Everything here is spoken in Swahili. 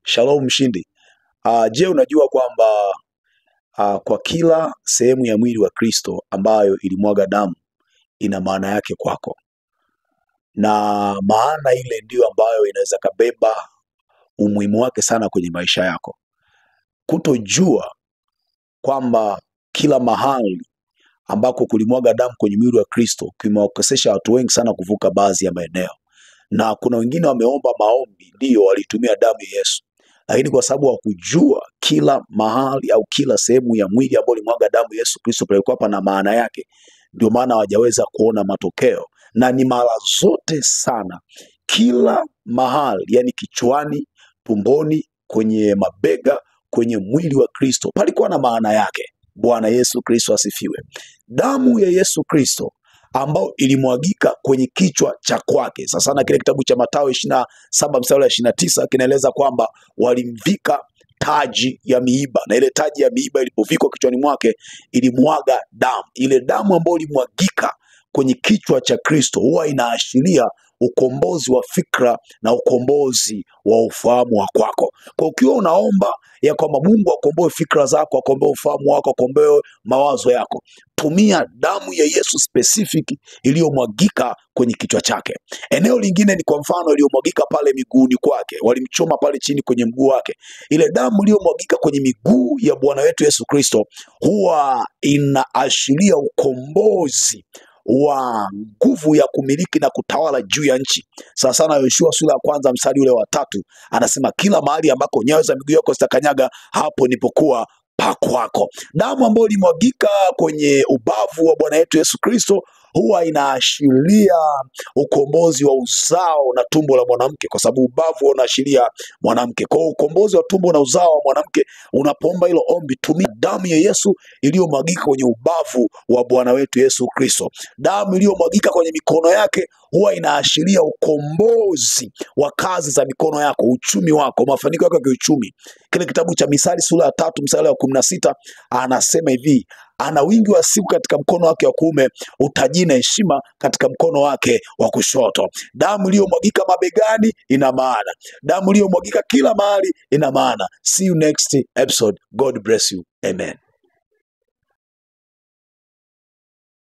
Shalom mshindi. Je, unajua kwamba kwa kila sehemu ya mwili wa Kristo ambayo ilimwaga damu ina maana yake kwako, na maana ile ndiyo ambayo inaweza kabeba umuhimu wake sana kwenye maisha yako. Kutojua kwamba kila mahali ambako kulimwaga damu kwenye mwili wa Kristo kimewakosesha watu wengi sana kuvuka baadhi ya maeneo, na kuna wengine wameomba maombi, ndio walitumia damu ya Yesu, lakini kwa sababu hakujua kila mahali au kila sehemu ya mwili ambayo ilimwaga damu ya Yesu Kristo palikuwa pana maana yake, ndio maana hawajaweza kuona matokeo. Na ni mara zote sana, kila mahali, yani kichwani, tumboni, kwenye mabega, kwenye mwili wa Kristo palikuwa na maana yake. Bwana Yesu Kristo asifiwe. Damu ya Yesu Kristo ambao ilimwagika kwenye kichwa cha kwake. Sasa na kile kitabu cha Mathayo 27 mstari wa 29 kinaeleza kwamba walimvika taji ya miiba, na ile taji ya miiba ilipovikwa kichwani mwake ilimwaga damu. Ile damu ambayo ilimwagika kwenye kichwa cha Kristo huwa inaashiria ukombozi wa fikra na ukombozi wa ufahamu wa kwako. Kwa ukiwa unaomba ya kwamba Mungu akomboe fikra zako, akomboe ufahamu wako, akomboe mawazo yako, tumia damu ya Yesu specific iliyomwagika kwenye kichwa chake. Eneo lingine ni kwa mfano iliyomwagika pale miguuni kwake, walimchoma pale chini kwenye mguu wake. Ile damu iliyomwagika kwenye miguu ya Bwana wetu Yesu Kristo huwa inaashiria ukombozi wa nguvu ya kumiliki na kutawala juu ya nchi. Sasa sana Yoshua sura ya 1 mstari ule wa 3 anasema, kila mahali ambako nyayo za miguu yako zitakanyaga, hapo nipokuwa pakwako. Damu ambayo ilimwagika kwenye ubavu wa Bwana wetu Yesu Kristo huwa inaashiria ukombozi wa uzao na tumbo la mwanamke, kwa sababu ubavu unaashiria mwanamke. Kwa ukombozi wa tumbo na uzao wa mwanamke, unapoomba hilo ombi, tumia damu ya Yesu iliyomwagika kwenye ubavu wa Bwana wetu Yesu Kristo. Damu iliyomwagika kwenye mikono yake huwa inaashiria ukombozi wa kazi za mikono yako, uchumi wako, mafanikio yako ya kiuchumi. Kile kitabu cha Misali sura ya 3 mstari wa 16 anasema hivi, ana wingi wa siku katika mkono wake wa kuume, utajiri na heshima katika mkono wake wa kushoto. Damu iliyomwagika mabegani ina maana, damu iliyomwagika kila mahali ina maana. See you next episode. God bless you. Amen.